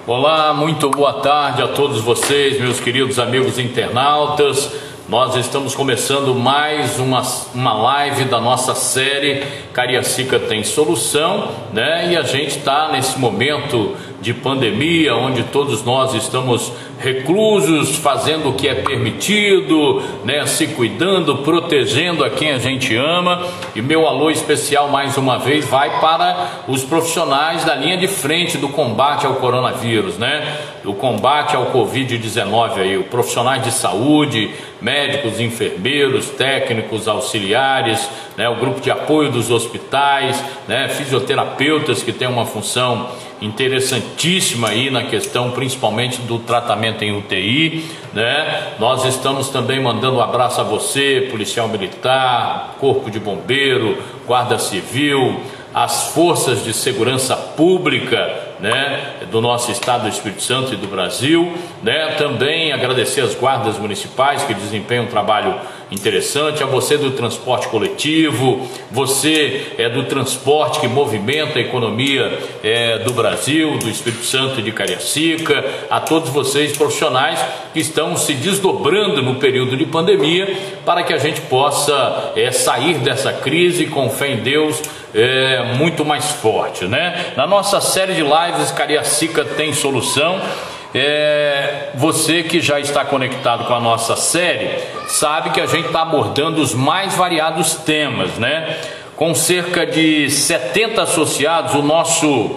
Olá, muito boa tarde a todos vocês, meus queridos amigos internautas. Nós estamos começando mais uma live da nossa série Cariacica Tem Solução, né? E a gente está nesse momento de pandemia, onde todos nós estamos reclusos, fazendo o que é permitido, né? Se cuidando, protegendo a quem a gente ama. E meu alô especial mais uma vez vai para os profissionais da linha de frente do combate ao coronavírus, né? Do combate ao Covid-19 aí, os profissionais de saúde, médicos, enfermeiros, técnicos, auxiliares, né? O grupo de apoio dos hospitais, né? Fisioterapeutas que tem uma função interessantíssima aí na questão principalmente do tratamento em UTI, né? Nós estamos também mandando um abraço a você, policial militar, corpo de bombeiro, guarda civil, as forças de segurança pública, né, do nosso estado do Espírito Santo e do Brasil, né? Também agradecer as guardas municipais que desempenham um trabalho interessante, a você do transporte coletivo, você do transporte que movimenta a economia do Brasil, do Espírito Santo e de Cariacica, a todos vocês profissionais que estão se desdobrando no período de pandemia para que a gente possa sair dessa crise com fé em Deus muito mais forte, né? Na nossa série de lives Cariacica Tem Solução, você que já está conectado com a nossa série sabe que a gente está abordando os mais variados temas, né? Com cerca de 70 associados, o nosso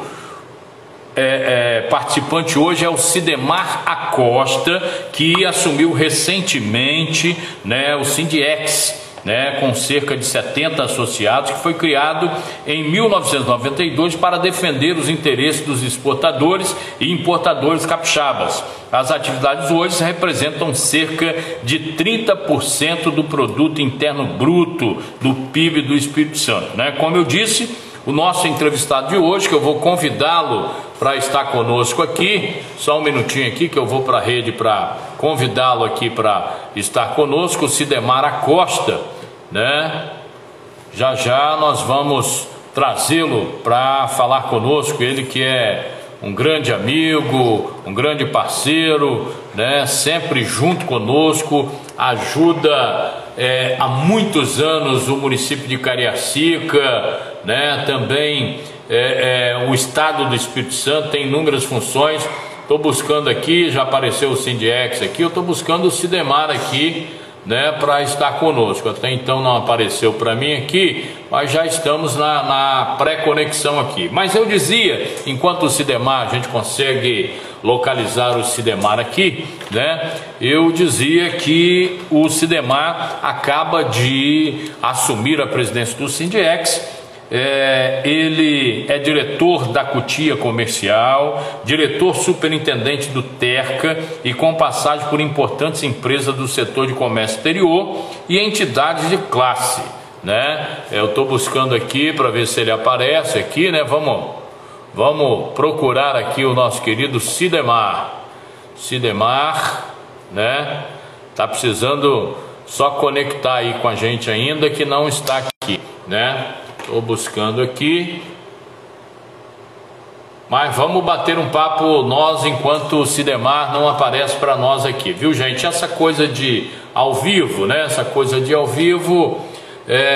participante hoje é o Sidemar Acosta, que assumiu recentemente, né, o Sindiex, né, com cerca de 70 associados, que foi criado em 1992 para defender os interesses dos exportadores e importadores capixabas. As atividades hoje representam cerca de 30% do produto interno bruto do PIB do Espírito Santo, né? Como eu disse, o nosso entrevistado de hoje, que eu vou convidá-lo para estar conosco aqui, só um minutinho aqui que eu vou para a rede para convidá-lo aqui para estar conosco, o Sidemar Acosta, né? Já já nós vamos trazê-lo para falar conosco, ele que é um grande amigo, um grande parceiro, né? Sempre junto conosco, ajuda há muitos anos o município de Cariacica, né? Também o estado do Espírito Santo tem inúmeras funções. Estou buscando aqui, já apareceu o Sindiex aqui, eu estou buscando o Sidemar aqui, né, para estar conosco. Até então não apareceu para mim aqui, mas já estamos na pré-conexão aqui. Mas eu dizia, enquanto o Sidemar, a gente consegue localizar o Sidemar aqui, né? Eu dizia que o Sidemar acaba de assumir a presidência do Sindiex. Ele é diretor da Cutia Comercial, diretor superintendente do Terca e com passagem por importantes empresas do setor de comércio exterior e entidades de classe, né? Eu estou buscando aqui para ver se ele aparece aqui, né? Vamos procurar aqui o nosso querido Sidemar, né? Tá precisando só conectar aí com a gente ainda, que não está aqui, né? Estou buscando aqui, mas vamos bater um papo nós enquanto o Sidemar não aparece para nós aqui, viu, gente? Essa coisa de ao vivo, né? Essa coisa de ao vivo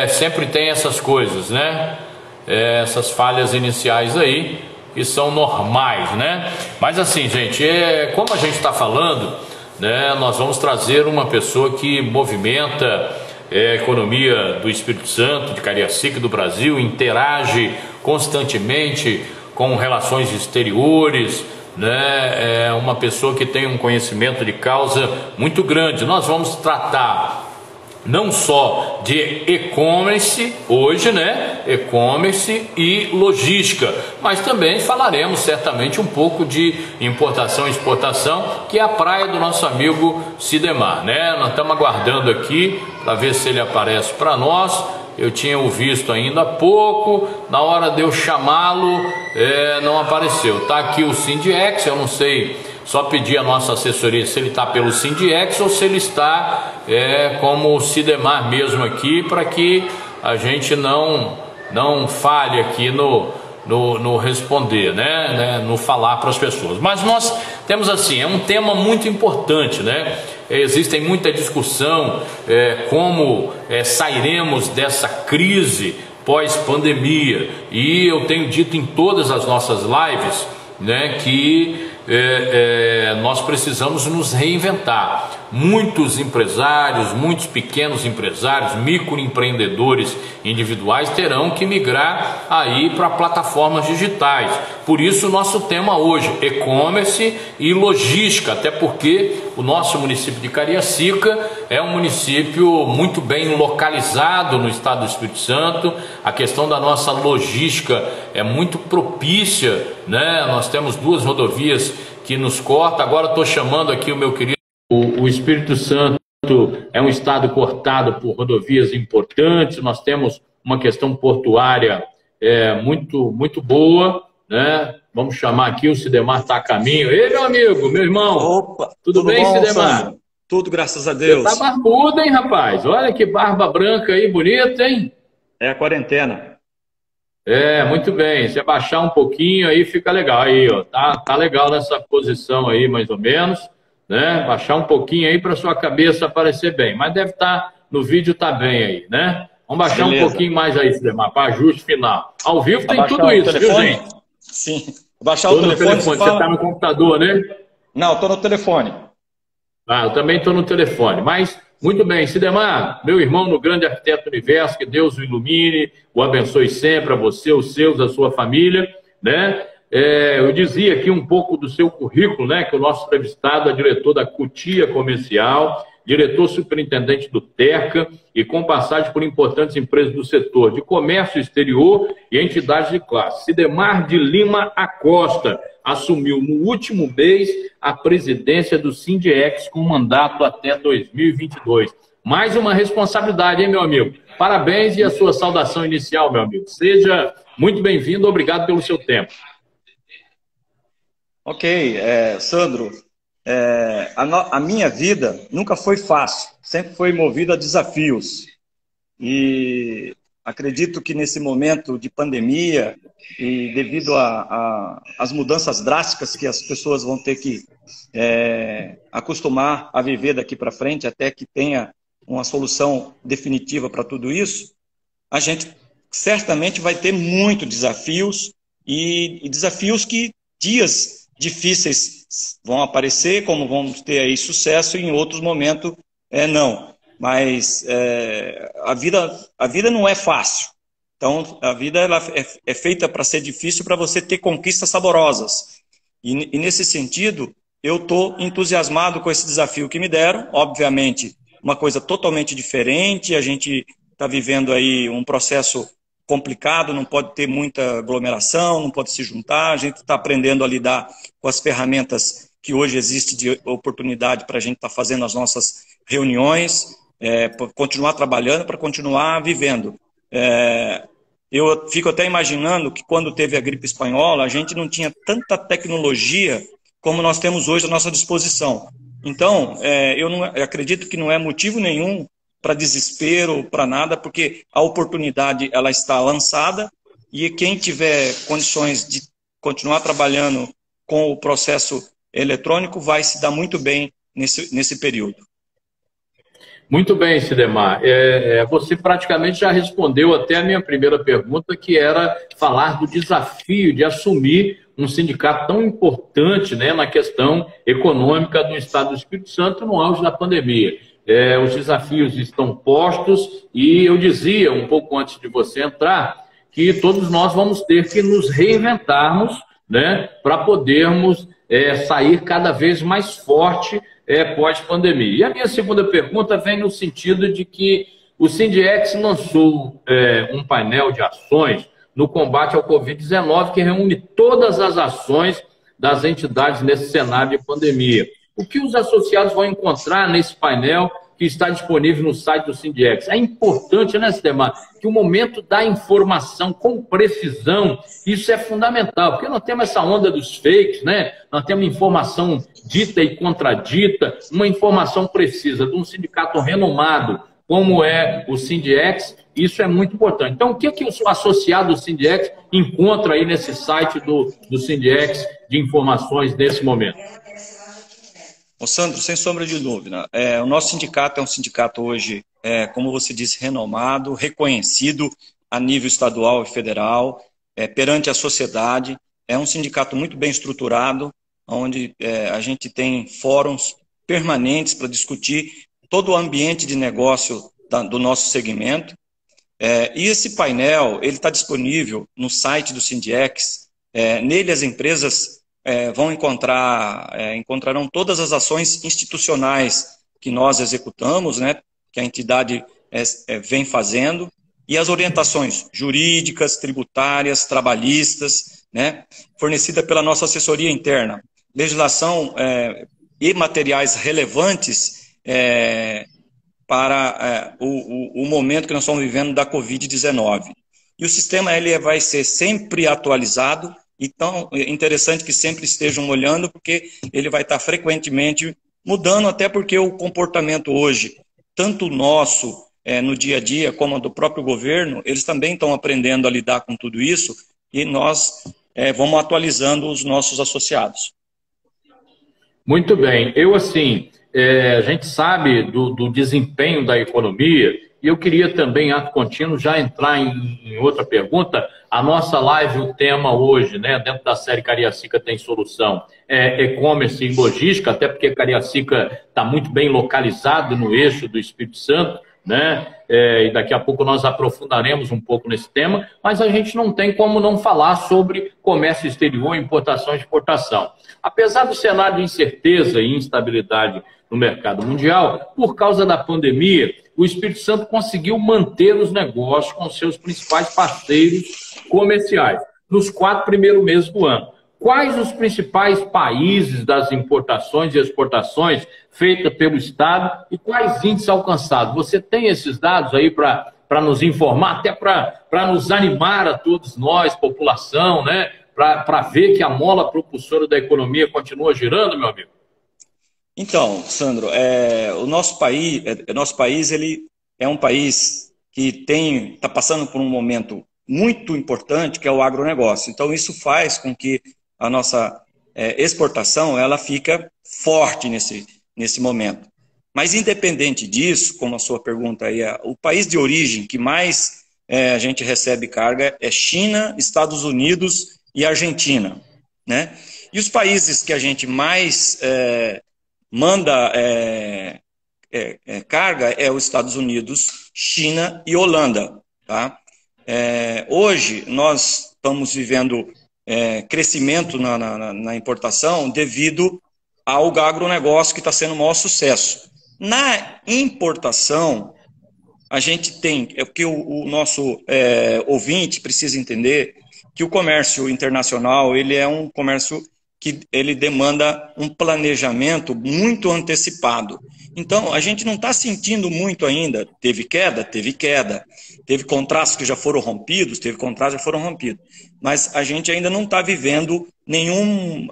sempre tem essas coisas, né? Essas falhas iniciais aí que são normais, né? Mas assim, gente, como a gente está falando, né? Nós vamos trazer uma pessoa que movimenta a economia do Espírito Santo, de Cariacica, do Brasil, interage constantemente com relações exteriores, né? É uma pessoa que tem um conhecimento de causa muito grande. Nós vamos tratar não só de e-commerce hoje, né? E-commerce e logística, mas também falaremos certamente um pouco de importação e exportação, que é a praia do nosso amigo Sidemar, né? Nós estamos aguardando aqui para ver se ele aparece para nós. Eu tinha o visto ainda há pouco, na hora de eu chamá-lo, não apareceu. Tá aqui o Sindiex, eu não sei, só pedir a nossa assessoria se ele está pelo Sindiex ou se ele está como o Sidemar mesmo aqui, para que a gente não falhe aqui no responder, né, no falar para as pessoas. Mas nós temos assim, é um tema muito importante, né? Existem muita discussão como sairemos dessa crise pós-pandemia, e eu tenho dito em todas as nossas lives, né, que nós precisamos nos reinventar. Muitos empresários, muitos pequenos empresários, microempreendedores individuais terão que migrar aí para plataformas digitais. Por isso o nosso tema hoje, e-commerce e logística, até porque o nosso município de Cariacica é um município muito bem localizado no estado do Espírito Santo. A questão da nossa logística é muito propícia, né? Nós temos 2 rodovias que nos cortam. Agora estou chamando aqui o meu querido. O Espírito Santo é um estado cortado por rodovias importantes. Nós temos uma questão portuária muito boa, né? Vamos chamar aqui, o Sidemar está a caminho. Ei, meu amigo, meu irmão. Opa, tudo bem, bom, Sidemar? Sandro? Tudo, graças a Deus. Você tá barbudo, hein, rapaz? Olha que barba branca aí, bonita, hein? É a quarentena. Muito bem. Se abaixar um pouquinho aí, fica legal. Aí, ó, tá legal nessa posição aí, mais ou menos, né? Baixar um pouquinho aí para sua cabeça aparecer bem. Mas deve estar, no vídeo tá bem aí, né? Vamos baixar um pouquinho mais aí, Sidemar, para ajuste final. Ao vivo tem tudo isso, viu, gente? Sim. Baixar o telefone. Você está no computador, né? Não, estou no telefone. Eu também estou no telefone. Mas, muito bem, Sidemar, meu irmão no grande arquiteto do universo, que Deus o ilumine, o abençoe sempre a você, os seus, a sua família, né? Eu dizia aqui um pouco do seu currículo, né? Que o nosso entrevistado é diretor da Cutia Comercial, diretor superintendente do Terca e com passagem por importantes empresas do setor de comércio exterior e entidades de classe. Sidemar de Lima Acosta assumiu no último mês a presidência do Sindiex com mandato até 2022. Mais uma responsabilidade, hein, meu amigo? Parabéns e a sua saudação inicial, meu amigo. Seja muito bem-vindo, obrigado pelo seu tempo. Ok, Sandro, a minha vida nunca foi fácil, sempre foi movida a desafios. E acredito que nesse momento de pandemia e devido às mudanças drásticas que as pessoas vão ter que acostumar a viver daqui para frente, até que tenha uma solução definitiva para tudo isso, a gente certamente vai ter muitos desafios e desafios que dias difíceis vão aparecer, como vamos ter aí sucesso, e em outros momentos não. Mas a vida não é fácil. Então, a vida ela é feita para ser difícil, para você ter conquistas saborosas. E nesse sentido, eu estou entusiasmado com esse desafio que me deram. Obviamente, uma coisa totalmente diferente. A gente está vivendo aí um processo complicado, não pode ter muita aglomeração, não pode se juntar. A gente está aprendendo a lidar com as ferramentas que hoje existem de oportunidade para a gente estar fazendo as nossas reuniões, para continuar trabalhando, para continuar vivendo. Eu fico até imaginando que quando teve a gripe espanhola, a gente não tinha tanta tecnologia como nós temos hoje à nossa disposição. Então, eu acredito que não é motivo nenhum para desespero, para nada, porque a oportunidade ela está lançada e quem tiver condições de continuar trabalhando com o processo eletrônico vai se dar muito bem nesse período. Muito bem, Sidemar. Você praticamente já respondeu até a minha primeira pergunta, que era falar do desafio de assumir um sindicato tão importante, né, na questão econômica do Estado do Espírito Santo no auge da pandemia. Os desafios estão postos e eu dizia, um pouco antes de você entrar, que todos nós vamos ter que nos reinventarmos, né, para podermos sair cada vez mais forte pós-pandemia. E a minha segunda pergunta vem no sentido de que o Sindiex lançou um painel de ações no combate ao Covid-19 que reúne todas as ações das entidades nesse cenário de pandemia. O que os associados vão encontrar nesse painel que está disponível no site do Sindiex? É importante, né, Sidemar, que o momento da informação com precisão, isso é fundamental, porque nós temos essa onda dos fakes, né? Nós temos informação dita e contradita, uma informação precisa de um sindicato renomado como é o Sindex. Isso é muito importante. Então, o que o associado do Sindex encontra aí nesse site do Sindex de informações nesse momento? Ô Sandro, sem sombra de dúvida, o nosso sindicato é um sindicato hoje, como você disse, renomado, reconhecido a nível estadual e federal, perante a sociedade. É um sindicato muito bem estruturado, onde a gente tem fóruns permanentes para discutir todo o ambiente de negócio do nosso segmento. E esse painel ele está disponível no site do Sindex. Nele as empresas encontrarão todas as ações institucionais que nós executamos, né, que a entidade vem fazendo, e as orientações jurídicas, tributárias, trabalhistas, né, fornecida pela nossa assessoria interna, legislação e materiais relevantes para o momento que nós estamos vivendo da Covid-19. E o sistema ele vai ser sempre atualizado. Então, é interessante que sempre estejam olhando, porque ele vai estar frequentemente mudando, até porque o comportamento hoje, tanto nosso no dia a dia, como do próprio governo, eles também estão aprendendo a lidar com tudo isso, e nós vamos atualizando os nossos associados. Muito bem. A gente sabe do desempenho da economia, e eu queria também, ato contínuo, já entrar em outra pergunta. A nossa live, o tema hoje, né, dentro da série Cariacica Tem Solução, é e-commerce e logística, até porque Cariacica está muito bem localizado no eixo do Espírito Santo, né? E daqui a pouco nós aprofundaremos um pouco nesse tema, mas a gente não tem como não falar sobre comércio exterior, importação e exportação. Apesar do cenário de incerteza e instabilidade no mercado mundial, por causa da pandemia, o Espírito Santo conseguiu manter os negócios com seus principais parceiros comerciais nos 4 primeiros meses do ano. Quais os principais países das importações e exportações feitas pelo Estado e quais índices alcançados? Você tem esses dados aí para nos informar, até para nos animar a todos nós, população, né? Para ver que a mola propulsora da economia continua girando, meu amigo? Então, Sandro, o nosso país ele é um país que está passando por um momento muito importante, que é o agronegócio. Então, isso faz com que a nossa exportação ela fica forte nesse momento. Mas, independente disso, como a sua pergunta aí, o país de origem que mais a gente recebe carga é China, Estados Unidos e Argentina, né? E os países que a gente mais manda carga é os Estados Unidos, China e Holanda, tá? Hoje nós estamos vivendo crescimento na importação devido ao agronegócio que está sendo o maior sucesso. Na importação, a gente tem, porque o nosso ouvinte precisa entender que o comércio internacional ele é um comércio que ele demanda um planejamento muito antecipado. Então, a gente não está sentindo muito ainda. Teve queda? Teve queda. Teve contratos que já foram rompidos? Teve contratos que já foram rompidos. Mas a gente ainda não está vivendo nenhum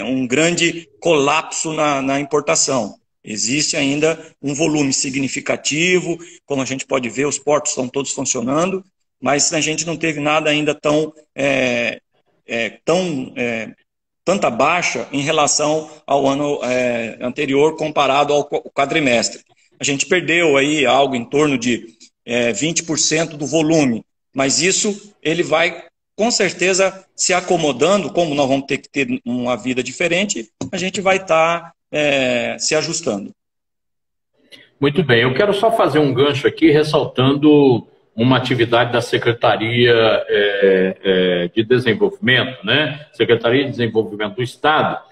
um grande colapso na importação. Existe ainda um volume significativo, como a gente pode ver, os portos estão todos funcionando, mas a gente não teve nada ainda tanta baixa em relação ao ano anterior comparado ao quadrimestre. A gente perdeu aí algo em torno de 20% do volume, mas isso ele vai com certeza se acomodando, como nós vamos ter que ter uma vida diferente, a gente vai estar se ajustando. Muito bem, eu quero só fazer um gancho aqui ressaltando uma atividade da Secretaria de Desenvolvimento, né? Secretaria de Desenvolvimento do Estado,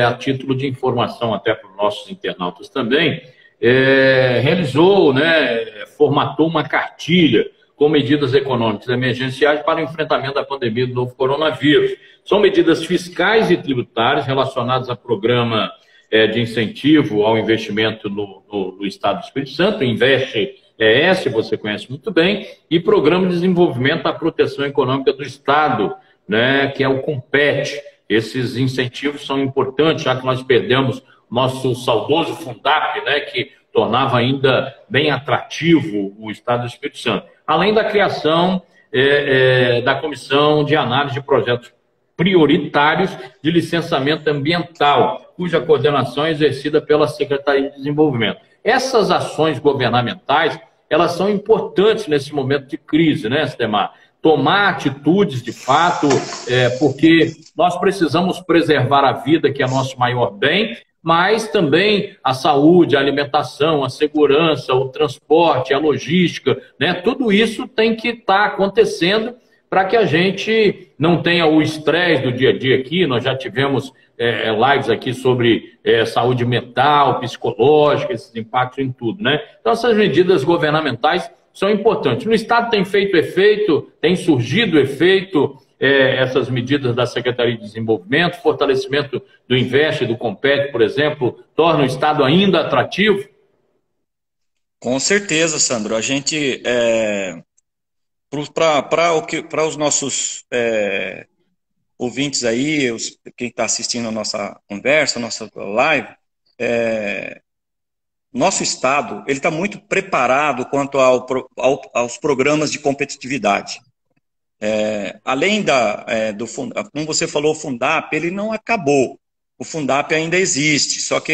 a título de informação até para os nossos internautas também, realizou, né, formatou uma cartilha com medidas econômicas emergenciais para o enfrentamento da pandemia do novo coronavírus. São medidas fiscais e tributárias relacionadas a programa de incentivo ao investimento no Estado do Espírito Santo, Investe-ES, você conhece muito bem, e Programa de Desenvolvimento da Proteção Econômica do Estado, né, que é o COMPET. Esses incentivos são importantes, já que nós perdemos nosso saudoso Fundap, né, que tornava ainda bem atrativo o Estado do Espírito Santo. Além da criação da Comissão de Análise de Projetos Prioritários de Licenciamento Ambiental, cuja coordenação é exercida pela Secretaria de Desenvolvimento. Essas ações governamentais, elas são importantes nesse momento de crise, né, Sidemar? Tomar atitudes, de fato, porque nós precisamos preservar a vida, que é nosso maior bem, mas também a saúde, a alimentação, a segurança, o transporte, a logística, né? Tudo isso tem que estar acontecendo para que a gente não tenha o estresse do dia a dia aqui. Nós já tivemos lives aqui sobre saúde mental, psicológica, esses impactos em tudo, né? Então, essas medidas governamentais são importantes. No Estado tem feito efeito, tem surgido efeito essas medidas da Secretaria de Desenvolvimento, fortalecimento do Investe e do Compete, por exemplo, torna o Estado ainda atrativo? Com certeza, Sandro. A gente, para os nossos ouvintes aí, quem está assistindo a nossa conversa, a nossa live, nosso Estado ele está muito preparado quanto aos programas de competitividade. Além como você falou, o Fundap, ele não acabou. O Fundap ainda existe, só que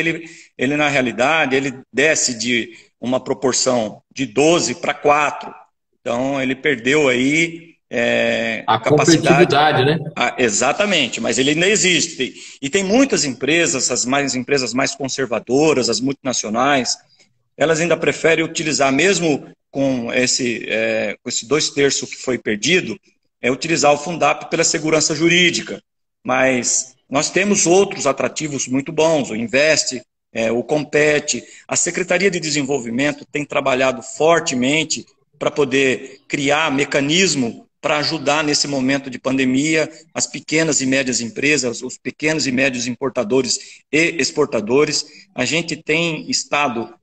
ele na realidade, ele desce de uma proporção de 12 para 4. Então, ele perdeu aí a competitividade, né? Exatamente, mas ele ainda existe. E tem muitas empresas, as empresas mais conservadoras, as multinacionais, elas ainda preferem utilizar, mesmo com esse 2/3 que foi perdido, utilizar o Fundap pela segurança jurídica. Mas nós temos outros atrativos muito bons, o Investe, o Compete. A Secretaria de Desenvolvimento tem trabalhado fortemente para poder criar mecanismo para ajudar nesse momento de pandemia as pequenas e médias empresas, os pequenos e médios importadores e exportadores. A gente tem estado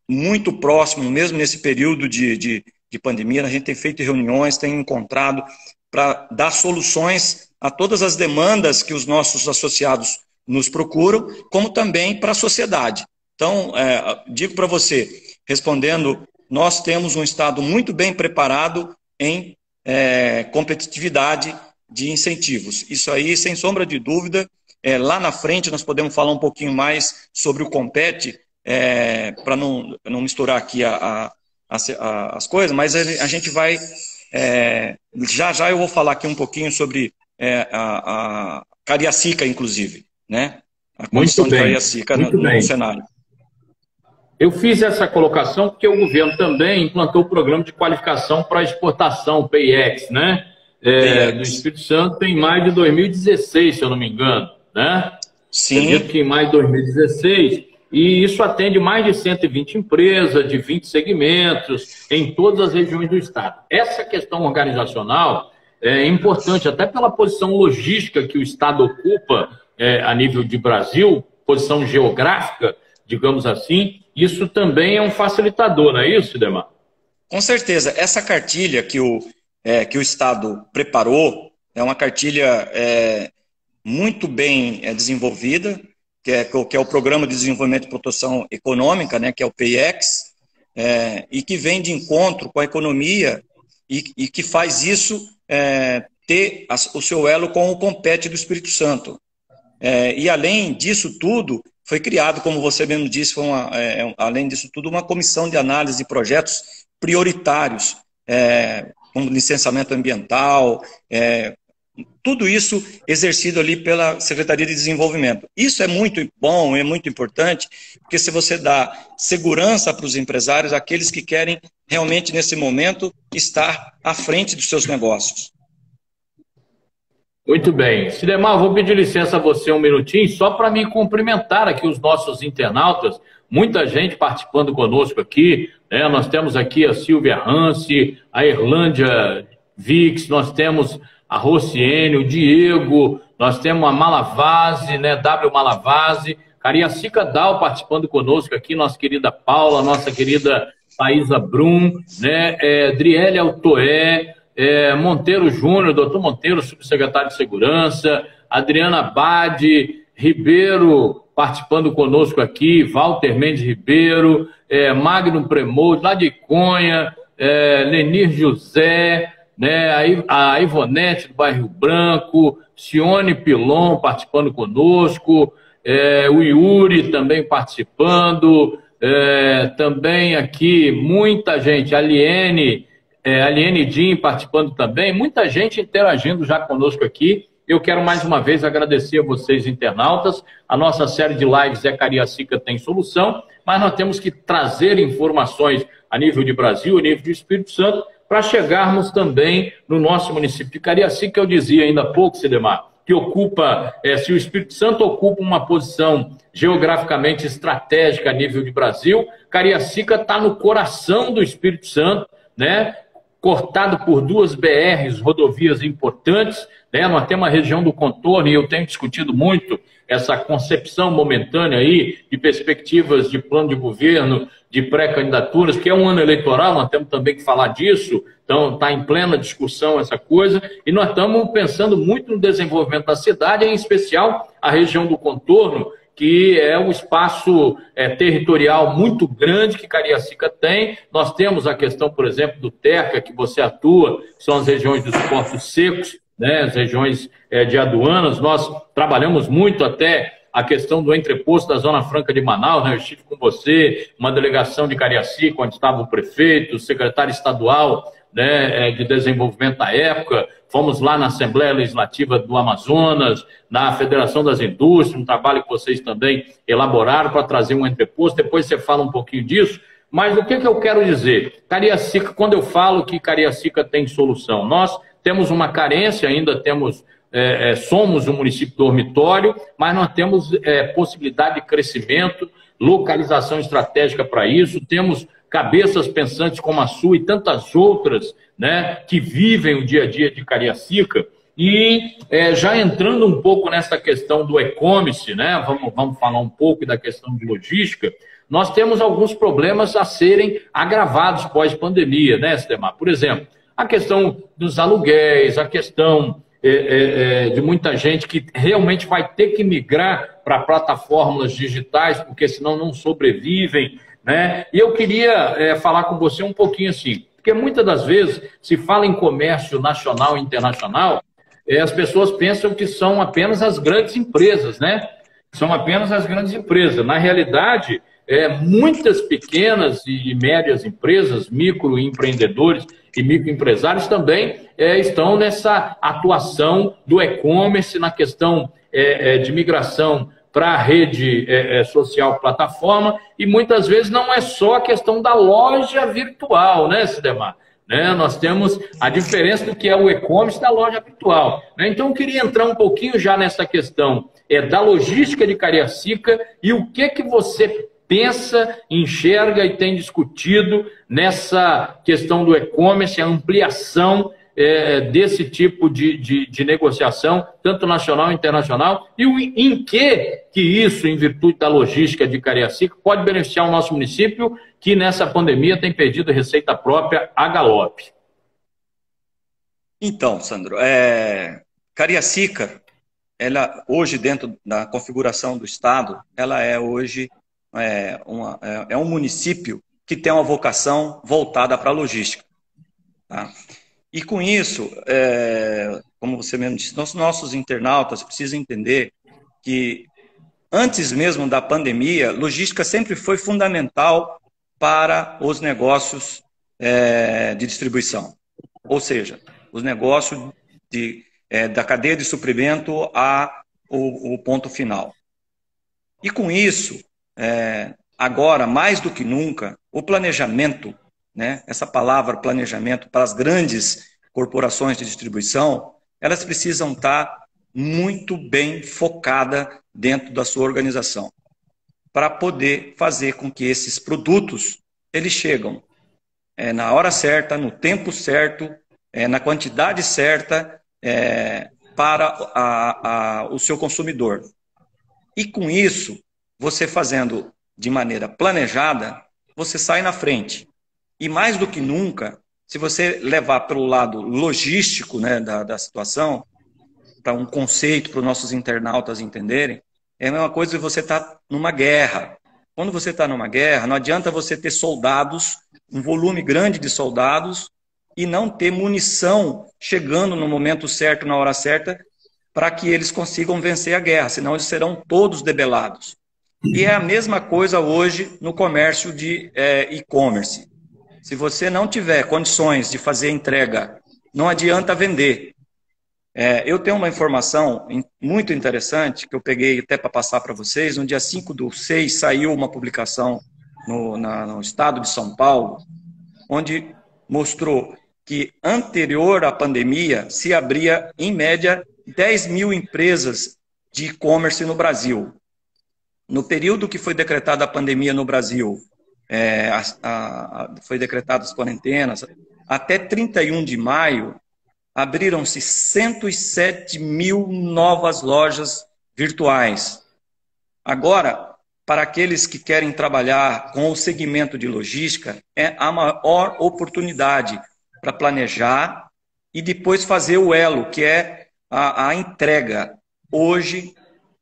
muito próximo, mesmo nesse período de pandemia, a gente tem feito reuniões, tem encontrado para dar soluções a todas as demandas que os nossos associados nos procuram, como também para a sociedade. Então, digo para você, respondendo, nós temos um Estado muito bem preparado em competitividade de incentivos. Isso aí, sem sombra de dúvida, lá na frente nós podemos falar um pouquinho mais sobre o Compete, para não misturar aqui as coisas, mas a gente vai... já eu vou falar aqui um pouquinho sobre a Cariacica, inclusive, né? A condição de Cariacica no cenário. Eu fiz essa colocação porque o governo também implantou o programa de qualificação para exportação, o PIEX, né? Do Espírito Santo em maio de 2016, se eu não me engano, né? Sim. Acredito que em maio de 2016, e isso atende mais de 120 empresas, de 20 segmentos, em todas as regiões do Estado. Essa questão organizacional é importante, até pela posição logística que o Estado ocupa a nível de Brasil, posição geográfica, digamos assim. Isso também é um facilitador, não é isso, Sidemar? Com certeza. Essa cartilha que o Estado preparou é uma cartilha muito bem desenvolvida, que é o Programa de Desenvolvimento e Proteção Econômica, né, que é o PIEX, e que vem de encontro com a economia e que faz isso ter o seu elo com o Compete do Espírito Santo. E além disso tudo, foi criado, como você mesmo disse, além disso tudo, uma comissão de análise de projetos prioritários, como licenciamento ambiental, tudo isso exercido ali pela Secretaria de Desenvolvimento. Isso é muito bom, é muito importante, porque se você dá segurança para os empresários, aqueles que querem realmente, nesse momento, estar à frente dos seus negócios. Muito bem. Sidemar, vou pedir licença a você um minutinho, só para me cumprimentar aqui os nossos internautas. Muita gente participando conosco aqui, né? Nós temos aqui a Silvia Hansi, a Erlândia Vix, nós temos a Rociene, o Diego, nós temos a Malavase, né? W Malavase, Cariacica Dal participando conosco aqui, nossa querida Paula, nossa querida Thaisa Brum, né? Driele Altoé, Monteiro Júnior, doutor Monteiro, subsecretário de Segurança, Adriana Bade, Ribeiro participando conosco aqui, Walter Mendes Ribeiro, Magno Premold, lá de Conha, Lenir José, né, a Ivonete do Bairro Branco, Cione Pilon participando conosco, o Yuri também participando, também aqui muita gente, a Aliene Din participando também, muita gente interagindo já conosco aqui. Eu quero mais uma vez agradecer a vocês, internautas. A nossa série de lives Cariacica Tem Solução, mas nós temos que trazer informações a nível de Brasil, a nível de Espírito Santo, para chegarmos também no nosso município de Cariacica. Eu dizia ainda há pouco, Sidemar, que ocupa, se o Espírito Santo ocupa uma posição geograficamente estratégica a nível de Brasil, Cariacica está no coração do Espírito Santo, né? Cortado por 2 BRs, rodovias importantes, né? Nós temos a região do contorno, e eu tenho discutido muito essa concepção momentânea aí de perspectivas de plano de governo, de pré-candidaturas, porque é um ano eleitoral, nós temos também que falar disso, então está em plena discussão essa coisa, e nós estamos pensando muito no desenvolvimento da cidade, em especial a região do contorno, que é um espaço territorial muito grande que Cariacica tem. Nós temos a questão, por exemplo, do Terca, que você atua, que são as regiões dos portos secos, né, as regiões de aduanas. Nós trabalhamos muito até a questão do entreposto da Zona Franca de Manaus, né? Eu estive com você, uma delegação de Cariacica, onde estava o prefeito, o secretário estadual, né, de desenvolvimento da época. Fomos lá na Assembleia Legislativa do Amazonas, na Federação das Indústrias, um trabalho que vocês também elaboraram para trazer um entreposto. Depois você fala um pouquinho disso. Mas o que eu quero dizer? Cariacica, quando eu falo que Cariacica tem solução, nós temos uma carência, ainda temos, somos um município dormitório, mas nós temos possibilidade de crescimento, localização estratégica para isso, temos cabeças pensantes como a sua e tantas outras, né, que vivem o dia a dia de Cariacica. E já entrando um pouco nessa questão do e-commerce, né, vamos falar um pouco da questão de logística, nós temos alguns problemas a serem agravados pós-pandemia, né, Sidemar? Por exemplo, a questão dos aluguéis, a questão de muita gente que realmente vai ter que migrar para plataformas digitais, porque senão não sobrevivem, né? E eu queria falar com você um pouquinho assim, porque muitas das vezes se fala em comércio nacional e internacional, as pessoas pensam que são apenas as grandes empresas, né? São apenas as grandes empresas. Na realidade, muitas pequenas e médias empresas, microempreendedores e microempresários também estão nessa atuação do e-commerce, na questão de migração para a rede social plataforma, e muitas vezes não é só a questão da loja virtual, né, Sidemar? Né? Nós temos a diferença do que é o e-commerce da loja virtual. Né? Então, eu queria entrar um pouquinho já nessa questão da logística de Cariacica e o que você pensa, enxerga e tem discutido nessa questão do e-commerce, a ampliação desse tipo de negociação, tanto nacional e internacional, e em que isso, em virtude da logística de Cariacica, pode beneficiar o nosso município, que nessa pandemia tem perdido receita própria a galope. Então, Sandro, Cariacica, ela hoje dentro da configuração do Estado, ela é hoje um município que tem uma vocação voltada para a logística. Tá? E com isso, como você mesmo disse, nossos internautas precisam entender que antes mesmo da pandemia, logística sempre foi fundamental para os negócios de distribuição. Ou seja, os negócios da cadeia de suprimento ao ponto final. E com isso, agora, mais do que nunca, o planejamento, né, essa palavra planejamento para as grandes corporações de distribuição, elas precisam estar muito bem focadas dentro da sua organização, para poder fazer com que esses produtos eles chegam na hora certa, no tempo certo, na quantidade certa para o seu consumidor. E com isso, você fazendo de maneira planejada, você sai na frente. E mais do que nunca, se você levar pelo lado logístico, né, da situação, para um conceito para os nossos internautas entenderem, é a mesma coisa que você estar numa guerra. Quando você está numa guerra, não adianta você ter soldados, um volume grande de soldados, e não ter munição chegando no momento certo, na hora certa, para que eles consigam vencer a guerra, senão eles serão todos debelados. E é a mesma coisa hoje no comércio de e-commerce. Se você não tiver condições de fazer entrega, não adianta vender. Eu tenho uma informação muito interessante que eu peguei até para passar para vocês. No dia 5/6 saiu uma publicação no estado de São Paulo, onde mostrou que anterior à pandemia se abria, em média, 10 mil empresas de e-commerce no Brasil. No período que foi decretada a pandemia no Brasil, foi decretadas as quarentenas, até 31 de maio, abriram-se 107 mil novas lojas virtuais. Agora, para aqueles que querem trabalhar com o segmento de logística, é a maior oportunidade para planejar e depois fazer o elo, que é a entrega. Hoje,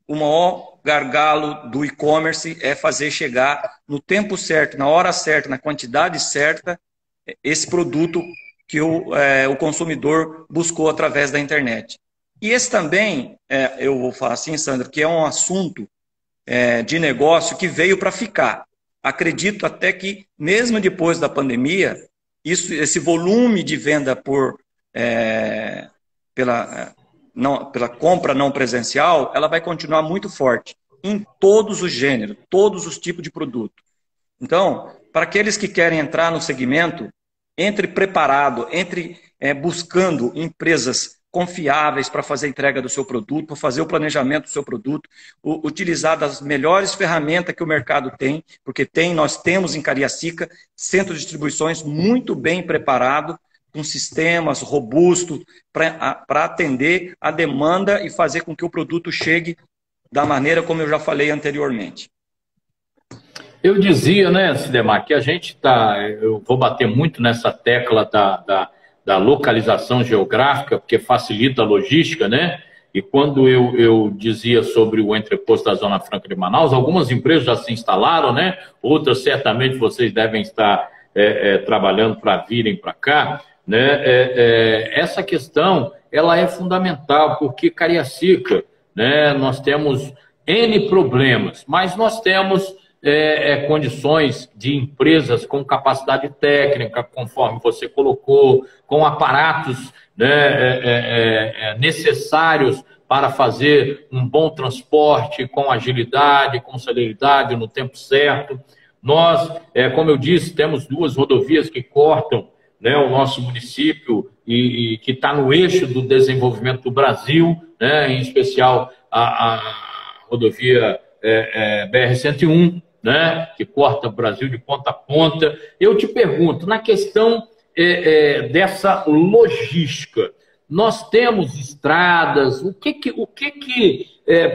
o maior gargalo do e-commerce é fazer chegar no tempo certo, na hora certa, na quantidade certa, esse produto que o consumidor buscou através da internet. E esse também, eu vou falar assim, Sandro, que é um assunto de negócio que veio para ficar. Acredito até que, mesmo depois da pandemia, esse volume de venda pela compra não presencial, ela vai continuar muito forte em todos os gêneros, todos os tipos de produto. Então, para aqueles que querem entrar no segmento, entre preparado, entre buscando empresas confiáveis para fazer a entrega do seu produto, para fazer o planejamento do seu produto, utilizar das melhores ferramentas que o mercado tem, porque nós temos em Cariacica centro de distribuições muito bem preparado, com sistemas robustos para atender a demanda e fazer com que o produto chegue da maneira como eu já falei anteriormente. Eu dizia, né, Sidemar, que a gente eu vou bater muito nessa tecla da localização geográfica, porque facilita a logística, né? E quando eu dizia sobre o entreposto da Zona Franca de Manaus, algumas empresas já se instalaram, né? Outras certamente vocês devem estar trabalhando para virem para cá, né? Essa questão, ela é fundamental, porque Cariacica, né, nós temos N problemas, mas nós temos condições de empresas com capacidade técnica, conforme você colocou, com aparatos, né, necessários para fazer um bom transporte, com agilidade, com celeridade, no tempo certo. Nós, como eu disse, temos 2 rodovias que cortam, né, o nosso município e que está no eixo do desenvolvimento do Brasil, né, em especial a rodovia BR-101, né, que corta o Brasil de ponta a ponta. Eu te pergunto, na questão dessa logística, nós temos estradas, o que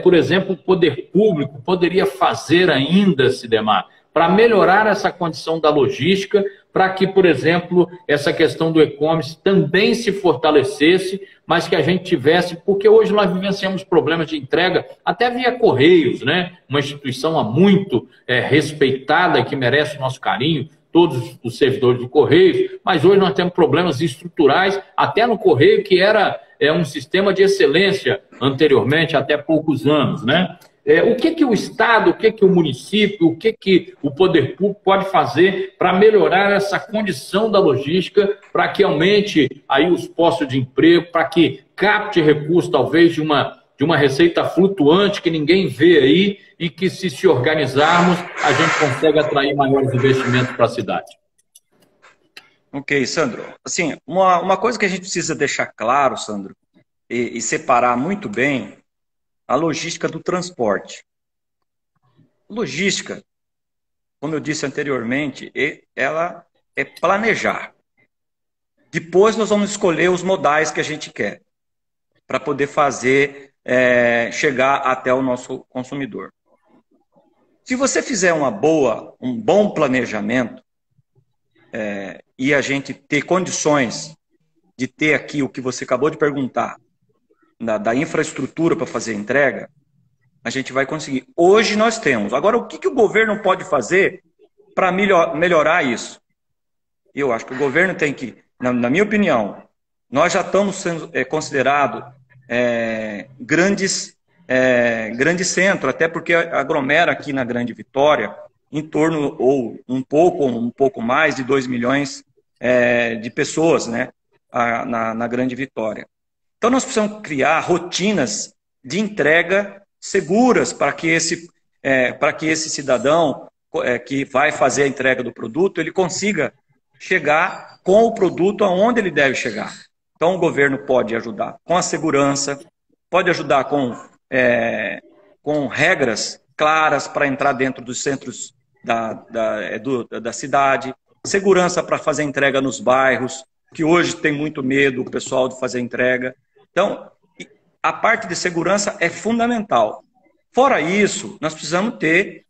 por exemplo, o poder público poderia fazer ainda, Sidemar, para melhorar essa condição da logística, para que, por exemplo, essa questão do e-commerce também se fortalecesse, mas que a gente tivesse, porque hoje nós vivenciamos problemas de entrega até via Correios, né? Uma instituição muito respeitada, que merece o nosso carinho, todos os servidores do Correios, mas hoje nós temos problemas estruturais, até no Correio, que era um sistema de excelência anteriormente, até poucos anos, né? O que o Estado, o que o município, o que o poder público pode fazer para melhorar essa condição da logística, para que aumente aí os postos de emprego, para que capte recursos, talvez, de uma receita flutuante que ninguém vê aí e que, se organizarmos, a gente consegue atrair maiores investimentos para a cidade. Ok, Sandro. Assim, uma coisa que a gente precisa deixar claro, Sandro, e separar muito bem, a logística do transporte. Logística, como eu disse anteriormente, ela é planejar. Depois nós vamos escolher os modais que a gente quer para poder fazer chegar até o nosso consumidor. Se você fizer um bom planejamento e a gente ter condições de ter aqui o que você acabou de perguntar, da infraestrutura para fazer entrega, a gente vai conseguir. Hoje nós temos. Agora, o que o governo pode fazer para melhorar isso? Eu acho que o governo tem que, na minha opinião, nós já estamos sendo considerados grandes centros, até porque aglomera aqui na Grande Vitória em torno, ou um pouco mais de 2 milhões de pessoas, né, na Grande Vitória. Então nós precisamos criar rotinas de entrega seguras para que esse cidadão que vai fazer a entrega do produto, ele consiga chegar com o produto aonde ele deve chegar. Então o governo pode ajudar com a segurança, pode ajudar com regras claras para entrar dentro dos centros da cidade, segurança para fazer entrega nos bairros, que hoje tem muito medo o pessoal de fazer entrega. Então, a parte de segurança é fundamental. Fora isso, nós precisamos ter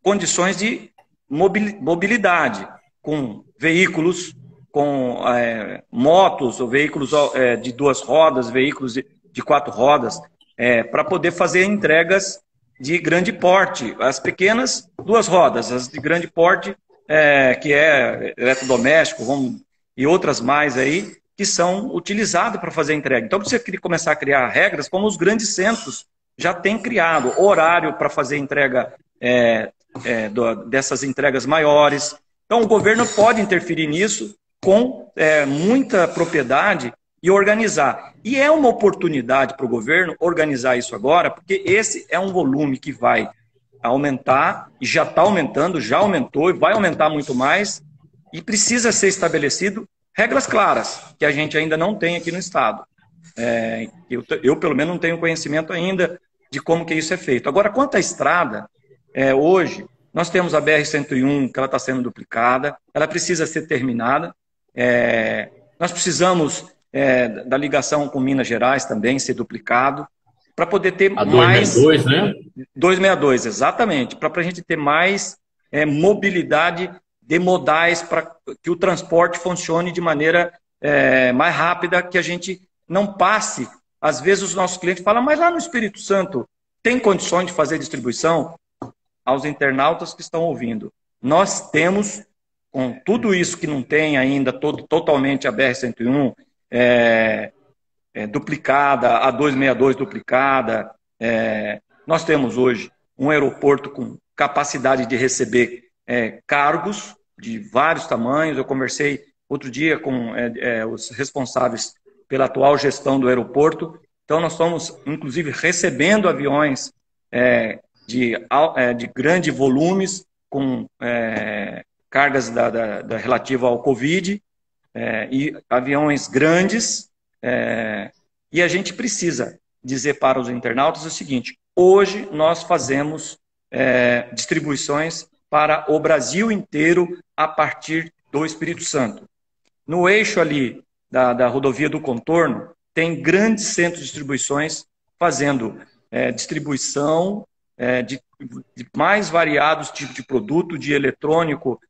condições de mobilidade, com veículos, com motos ou veículos de 2 rodas, veículos de 4 rodas, para poder fazer entregas de grande porte. As pequenas, 2 rodas, as de grande porte, que é eletrodoméstico, e outras mais aí, que são utilizadas para fazer entrega. Então, você começar a criar regras, como os grandes centros já têm criado, horário para fazer entrega dessas entregas maiores. Então, o governo pode interferir nisso com muita propriedade e organizar. E é uma oportunidade para o governo organizar isso agora, porque esse é um volume que vai aumentar, e já está aumentando, já aumentou e vai aumentar muito mais, e precisa ser estabelecido regras claras, que a gente ainda não tem aqui no Estado. Eu, pelo menos, não tenho conhecimento ainda de como que isso é feito. Agora, quanto à estrada, hoje, nós temos a BR-101, que ela está sendo duplicada, ela precisa ser terminada. Nós precisamos da ligação com Minas Gerais também ser duplicado, para poder ter a mais... 262, né? 262, exatamente, para a gente ter mais mobilidade de modais para que o transporte funcione de maneira mais rápida, que a gente não passe. Às vezes os nossos clientes falam, mas lá no Espírito Santo tem condições de fazer distribuição? Aos internautas que estão ouvindo, nós temos, com tudo isso que não tem ainda totalmente a BR-101 duplicada, a 262 duplicada, nós temos hoje um aeroporto com capacidade de receber cargos de vários tamanhos. Eu conversei outro dia com os responsáveis pela atual gestão do aeroporto. Então, nós estamos, inclusive, recebendo aviões de grandes volumes, com cargas relativa ao Covid, e aviões grandes. E a gente precisa dizer para os internautas o seguinte: hoje nós fazemos distribuições para o Brasil inteiro a partir do Espírito Santo. No eixo ali da rodovia do Contorno, tem grandes centros de distribuições fazendo distribuição de mais variados tipos de produto, de eletrônico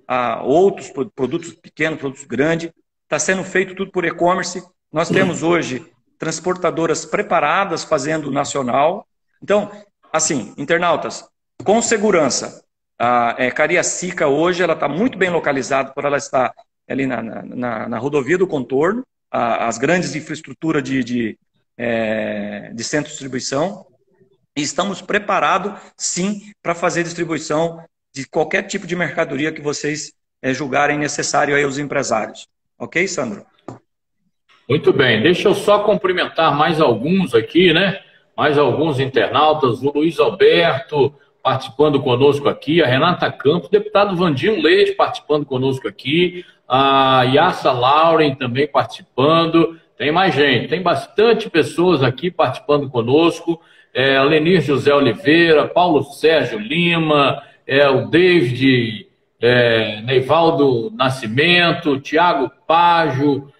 a outros produtos pequenos, produtos grandes. Está sendo feito tudo por e-commerce. Nós temos hoje transportadoras preparadas fazendo nacional. Então, assim, internautas, com segurança, a Cariacica hoje ela está muito bem localizada, por ela estar ali na rodovia do Contorno, as grandes infraestruturas de centro de distribuição. E estamos preparados, sim, para fazer distribuição de qualquer tipo de mercadoria que vocês julgarem necessário aí aos empresários. Ok, Sandro? Muito bem. Deixa eu só cumprimentar mais alguns aqui, né? Mais alguns internautas. O Luiz Alberto participando conosco aqui, a Renata Campos, deputado Vandinho Leite participando conosco aqui, a Yassa Lauren também participando. Tem mais gente, tem bastante pessoas aqui participando conosco. Lenir José Oliveira, Paulo Sérgio Lima, o David Neivaldo Nascimento, Tiago Pajo,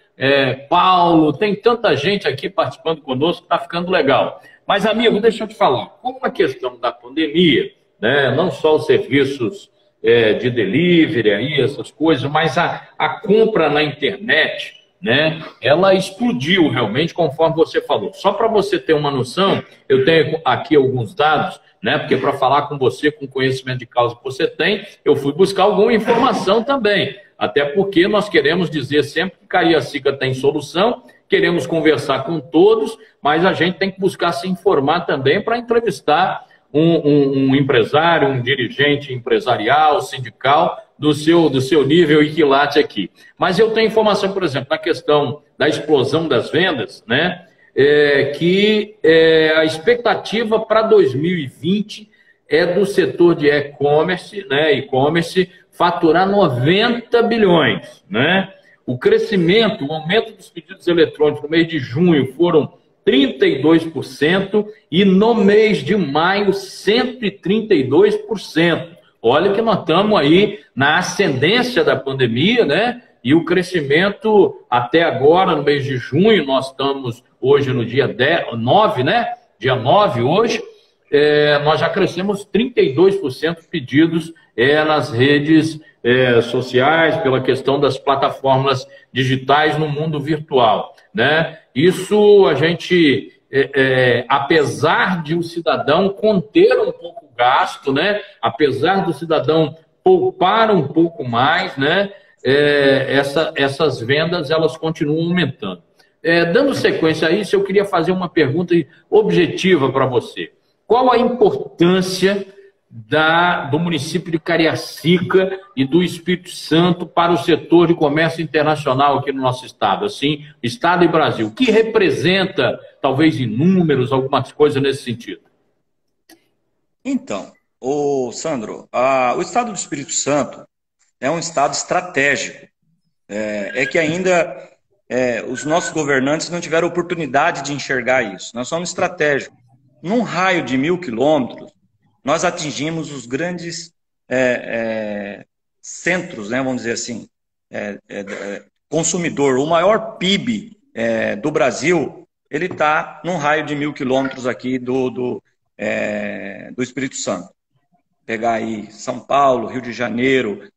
Paulo, tem tanta gente aqui participando conosco, está ficando legal. Mas, amigo, deixa eu te falar, como a questão da pandemia, né, não só os serviços de delivery, aí, essas coisas, mas a compra na internet, né, ela explodiu realmente, conforme você falou. Só para você ter uma noção, eu tenho aqui alguns dados, né, porque para falar com você, com o conhecimento de causa que você tem, eu fui buscar alguma informação também. Até porque nós queremos dizer sempre que Cariacica tem solução, queremos conversar com todos, mas a gente tem que buscar se informar também para entrevistar um empresário, um dirigente empresarial, sindical, do seu nível e quilate aqui. Mas eu tenho informação, por exemplo, na questão da explosão das vendas, né, que a expectativa para 2020 é do setor de e-commerce, né, e-commerce, faturar 90 bilhões. Né? O crescimento, o aumento dos pedidos eletrônicos no mês de junho foram 32% e no mês de maio 132%. Olha que nós estamos aí na ascendência da pandemia, né? E o crescimento até agora, no mês de junho, nós estamos hoje no dia 9, né? Dia 9 hoje, nós já crescemos 32% pedidos nas redes sociais, pela questão das plataformas digitais no mundo virtual, né? Isso a gente, apesar de o cidadão conter um pouco o gasto, né? Apesar do cidadão poupar um pouco mais, né? Essas vendas elas continuam aumentando. Dando sequência a isso, eu queria fazer uma pergunta objetiva para você. Qual a importância do município de Cariacica e do Espírito Santo para o setor de comércio internacional aqui no nosso estado, assim, estado e Brasil? O que representa, talvez em números, algumas coisas nesse sentido? Então, Sandro, o estado do Espírito Santo é um estado estratégico. É que ainda os nossos governantes não tiveram oportunidade de enxergar isso. Nós somos estratégicos. Num raio de 1.000 quilômetros, nós atingimos os grandes centros, né, vamos dizer assim, consumidor. O maior PIB do Brasil, ele está num raio de 1.000 quilômetros aqui do Espírito Santo. Pegar aí São Paulo, Rio de Janeiro,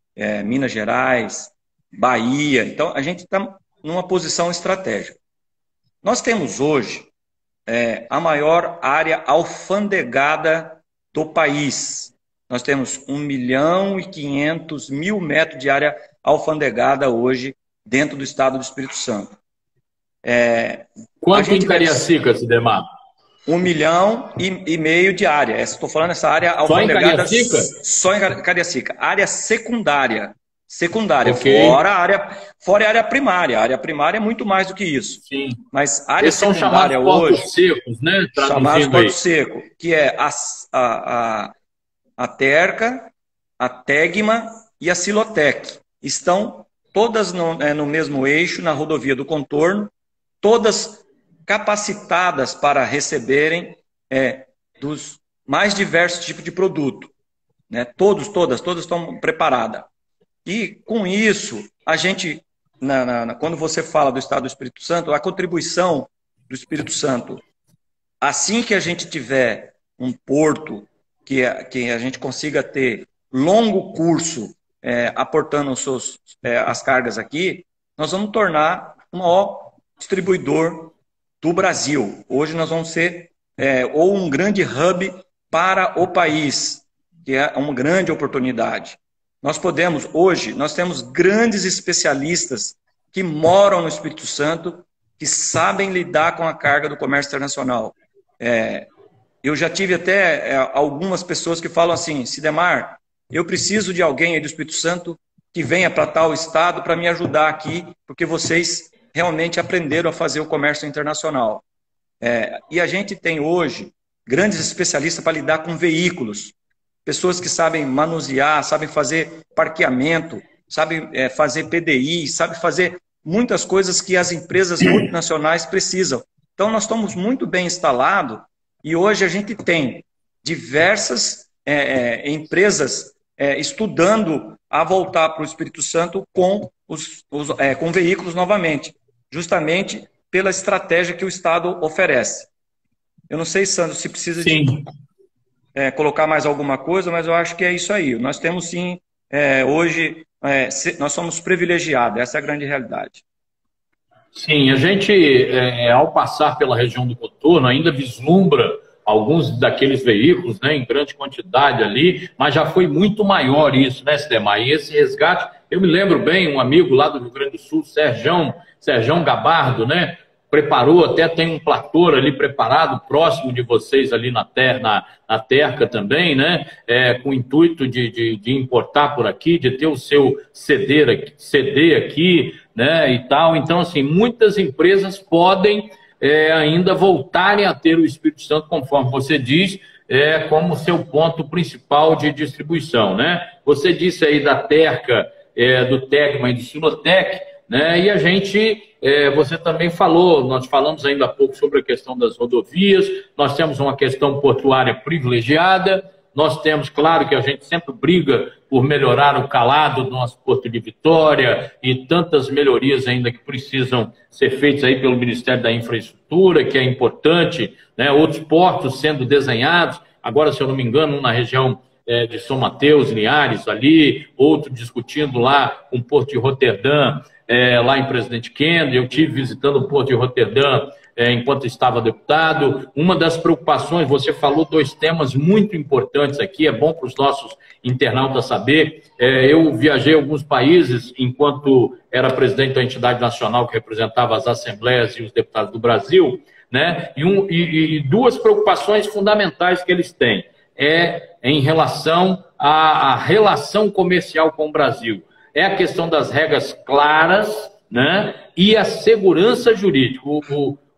Minas Gerais, Bahia. Então, a gente está numa posição estratégica. Nós temos hoje a maior área alfandegada do país. Nós temos 1.500.000 metros de área alfandegada hoje dentro do estado do Espírito Santo. Quanto em Cariacica, Sidemar? 1,5 milhão de área. Estou falando essa área alfandegada. Só em Cariacica? Área secundária. Secundária, okay. Fora a área primária. A área primária é muito mais do que isso. Sim. Mas a área secundária hoje... Portos secos, né? Chamados portos secos, que é a Terca, a Tegma e a Silotec. Estão todas no mesmo eixo, na rodovia do contorno, todas capacitadas para receberem dos mais diversos tipos de produto. Né? Todas estão preparadas. E, com isso, a gente, quando você fala do Estado do Espírito Santo, a contribuição do Espírito Santo, assim que a gente tiver um porto, que a gente consiga ter longo curso aportando as cargas aqui, nós vamos tornar o maior distribuidor do Brasil. Hoje nós vamos ser ou um grande hub para o país, que é uma grande oportunidade. Hoje, nós temos grandes especialistas que moram no Espírito Santo, que sabem lidar com a carga do comércio internacional. Eu já tive até algumas pessoas que falam assim: Sidemar, eu preciso de alguém aí do Espírito Santo que venha para tal estado para me ajudar aqui, porque vocês realmente aprenderam a fazer o comércio internacional. E a gente tem hoje grandes especialistas para lidar com veículos. Pessoas que sabem manusear, sabem fazer parqueamento, sabem fazer PDI, sabem fazer muitas coisas que as empresas multinacionais precisam. Então, nós estamos muito bem instalados e hoje a gente tem diversas empresas estudando a voltar para o Espírito Santo com veículos novamente, justamente pela estratégia que o Estado oferece. Eu não sei, Sandro, se precisa de colocar mais alguma coisa, mas eu acho que é isso aí. Nós temos sim, hoje, nós somos privilegiados, essa é a grande realidade. Sim, a gente, ao passar pela região do Coturno, ainda vislumbra alguns daqueles veículos, né, em grande quantidade ali, mas já foi muito maior isso, né, Sidemar? E esse resgate, eu me lembro bem, um amigo lá do Rio Grande do Sul, Serjão Gabardo, né, preparou, até tem um trator ali preparado, próximo de vocês ali na Terca também, né, com o intuito de importar por aqui, de ter o seu CD aqui, né, e tal. Então, assim, muitas empresas podem ainda voltarem a ter o Espírito Santo, conforme você diz, como seu ponto principal de distribuição, né? Você disse aí da Terca, do Tegma e do Sinotec, né? E a gente, você também falou, nós falamos ainda há pouco sobre a questão das rodovias, nós temos uma questão portuária privilegiada, nós temos, claro que a gente sempre briga por melhorar o calado do nosso Porto de Vitória e tantas melhorias ainda que precisam ser feitas aí pelo Ministério da Infraestrutura, que é importante, né? Outros portos sendo desenhados, agora, se eu não me engano, um na região de São Mateus, Linhares, ali, outro discutindo lá com o Porto de Roterdã, lá em Presidente Kennedy. Eu tive visitando o Porto de Roterdã enquanto estava deputado. Uma das preocupações, você falou dois temas muito importantes aqui, é bom para os nossos internautas saber. Eu viajei a alguns países enquanto era presidente da entidade nacional que representava as assembleias e os deputados do Brasil, né? E duas preocupações fundamentais que eles têm em relação à relação comercial com o Brasil. É a questão das regras claras, né? E a segurança jurídica.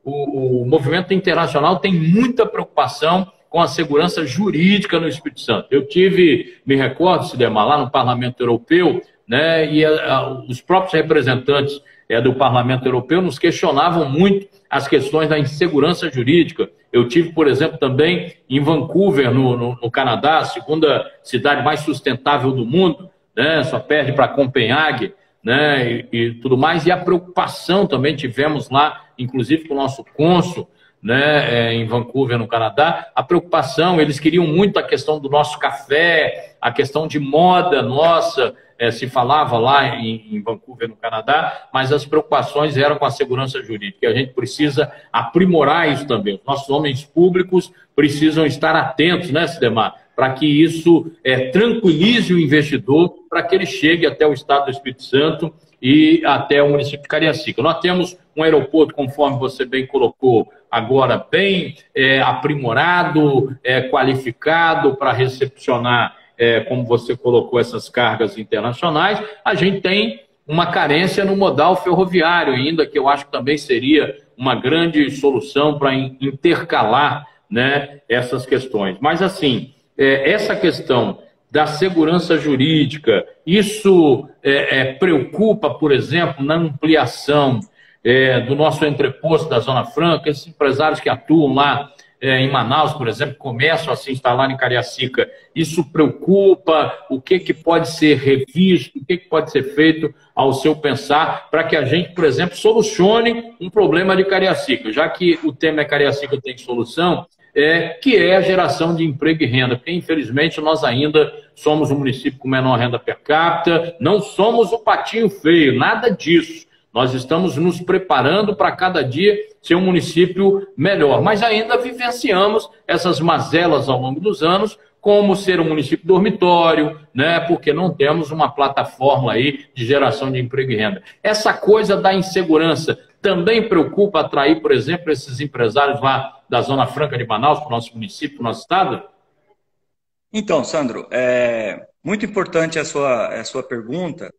O movimento internacional tem muita preocupação com a segurança jurídica no Espírito Santo. Eu me recordo, Sidemar, lá no Parlamento Europeu, né, e os próprios representantes do Parlamento Europeu nos questionavam muito as questões da insegurança jurídica. Eu tive, por exemplo, também em Vancouver, no Canadá, a segunda cidade mais sustentável do mundo, né, só perde para Copenhague, né, e tudo mais, e a preocupação também tivemos lá, inclusive com o nosso cônsul, né, em Vancouver, no Canadá, a preocupação, eles queriam muito a questão do nosso café, a questão de moda nossa, se falava lá em Vancouver, no Canadá, mas as preocupações eram com a segurança jurídica, e a gente precisa aprimorar isso também. Os nossos homens públicos precisam estar atentos, né, Sidemar, para que isso tranquilize o investidor, para que ele chegue até o estado do Espírito Santo e até o município de Cariacica. Nós temos um aeroporto, conforme você bem colocou, agora bem aprimorado, qualificado para recepcionar, como você colocou, essas cargas internacionais. A gente tem uma carência no modal ferroviário ainda, que eu acho que também seria uma grande solução para intercalar, né, essas questões. Mas, assim, essa questão da segurança jurídica, isso preocupa, por exemplo, na ampliação do nosso entreposto da Zona Franca, esses empresários que atuam lá em Manaus, por exemplo, começam a se instalar em Cariacica. Isso preocupa? O que pode ser revisto? O que pode ser feito ao seu pensar para que a gente, por exemplo, solucione um problema de Cariacica? Já que o tema é Cariacica tem solução, que é a geração de emprego e renda, porque infelizmente nós ainda somos um município com menor renda per capita, não somos o patinho feio, nada disso. Nós estamos nos preparando para cada dia ser um município melhor, mas ainda vivenciamos essas mazelas ao longo dos anos, como ser um município dormitório, né? Porque não temos uma plataforma aí de geração de emprego e renda. Essa coisa da insegurança também preocupa atrair, por exemplo, esses empresários lá da Zona Franca de Manaus para o nosso município, para o nosso estado? Então, Sandro, muito importante a sua pergunta.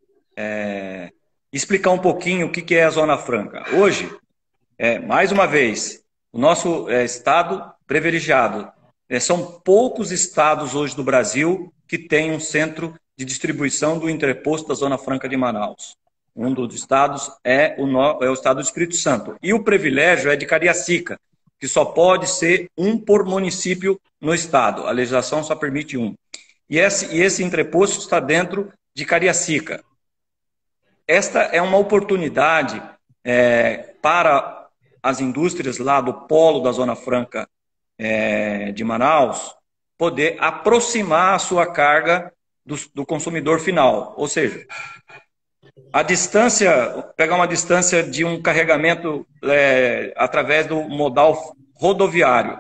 Explicar um pouquinho o que é a Zona Franca. Hoje, mais uma vez, o nosso estado privilegiado. São poucos estados hoje do Brasil que têm um centro de distribuição do entreposto da Zona Franca de Manaus. Um dos estados é o estado do Espírito Santo. E o privilégio é de Cariacica, que só pode ser um por município no estado. A legislação só permite um. E esse entreposto está dentro de Cariacica. Esta é uma oportunidade para as indústrias lá do polo da Zona Franca de Manaus poder aproximar a sua carga do consumidor final. Ou seja, A distância, pegar uma distância de um carregamento através do modal rodoviário,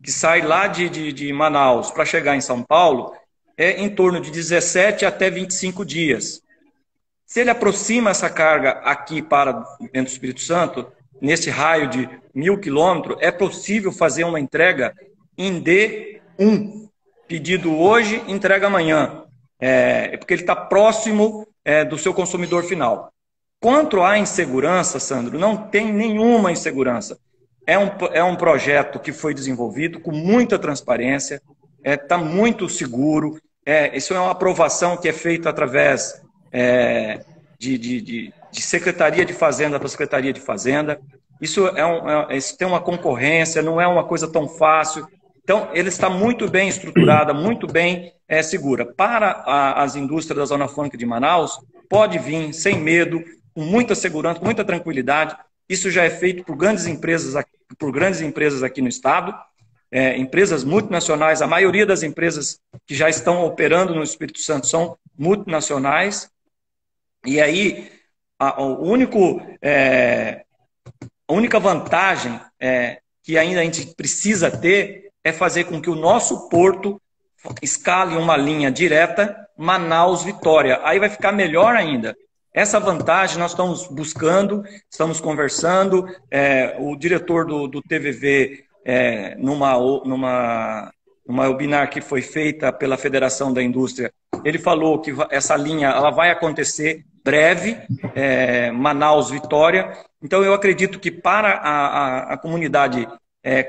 que sai lá de Manaus para chegar em São Paulo, é em torno de 17 até 25 dias. Se ele aproxima essa carga aqui para dentro do Espírito Santo, nesse raio de 1.000 quilômetros, é possível fazer uma entrega em D1. Pedido hoje, entrega amanhã. Porque ele está próximo do seu consumidor final. Quanto à insegurança, Sandro, não tem nenhuma insegurança. É um projeto que foi desenvolvido com muita transparência, está muito seguro. Isso é uma aprovação que é feita através de Secretaria de Fazenda para Secretaria de Fazenda. Isso tem uma concorrência, não é uma coisa tão fácil. Então, ele está muito bem estruturada, muito bem segura. Para as indústrias da Zona Franca de Manaus, pode vir sem medo, com muita segurança, com muita tranquilidade. Isso já é feito por grandes empresas aqui no estado, empresas multinacionais. A maioria das empresas que já estão operando no Espírito Santo são multinacionais. E aí, a única vantagem que ainda a gente precisa ter é fazer com que o nosso porto escale uma linha direta Manaus-Vitória. Aí vai ficar melhor ainda. Essa vantagem nós estamos buscando, estamos conversando. O diretor do TVV, numa webinar que foi feita pela Federação da Indústria, ele falou que essa linha ela vai acontecer breve, Manaus-Vitória. Então, eu acredito que para a comunidade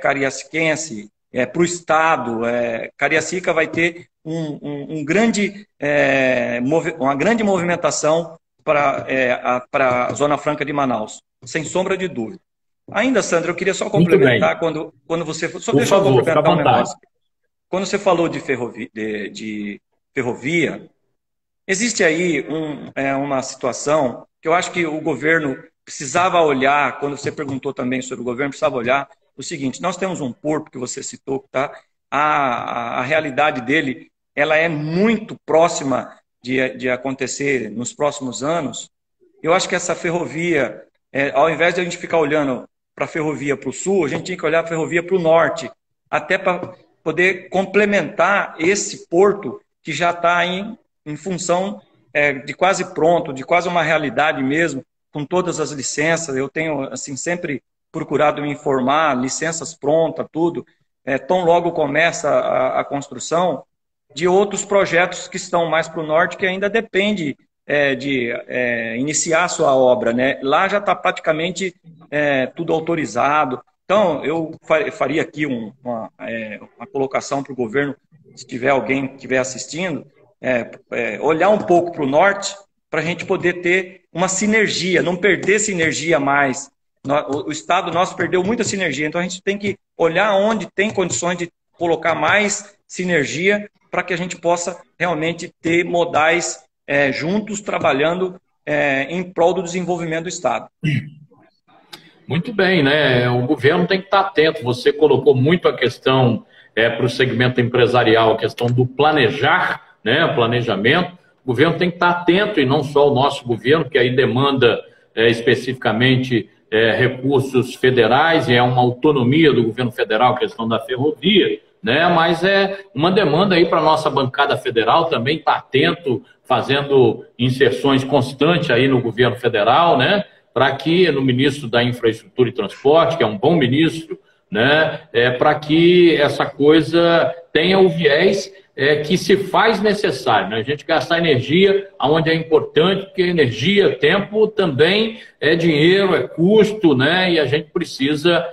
cariaciquense, para o Estado, Cariacica vai ter uma grande movimentação para a Zona Franca de Manaus, sem sombra de dúvida. Ainda, Sandra, eu queria só complementar quando você... Só deixa eu complementar um negócio. Quando você falou de ferrovia, existe aí uma situação que eu acho que o governo precisava olhar, quando você perguntou também sobre o governo, precisava olhar o seguinte: nós temos um porto que você citou, tá? A realidade dele ela é muito próxima de acontecer nos próximos anos. Eu acho que essa ferrovia, ao invés de a gente ficar olhando para a ferrovia para o sul, a gente tinha que olhar para a ferrovia para o norte, até para poder complementar esse porto que já está em função de quase pronto, de quase uma realidade mesmo, com todas as licenças. Eu tenho assim sempre procurado me informar, licenças prontas, tudo. Tão logo começa a construção de outros projetos que estão mais para o norte, que ainda depende de iniciar a sua obra, né? Lá já está praticamente tudo autorizado. Então, eu faria aqui uma colocação para o governo, se tiver alguém que estiver assistindo, olhar um pouco para o norte, para a gente poder ter uma sinergia, não perder sinergia mais. O Estado nosso perdeu muita sinergia, então a gente tem que olhar onde tem condições de colocar mais sinergia para que a gente possa realmente ter modais juntos, trabalhando em prol do desenvolvimento do Estado. Muito bem, né? O governo tem que estar atento. Você colocou muito a questão para o segmento empresarial, a questão do planejar, né? Planejamento. O governo tem que estar atento, e não só o nosso governo, que aí demanda especificamente recursos federais, e é uma autonomia do governo federal, a questão da ferrovia, né? Mas é uma demanda aí para a nossa bancada federal também estar atento, fazendo inserções constantes aí no governo federal, né? Para que no ministro da Infraestrutura e Transporte, que é um bom ministro, né? Para que essa coisa tenha o viés que se faz necessário, né? A gente gastar energia onde é importante, porque energia, tempo também é dinheiro, é custo, né? E a gente precisa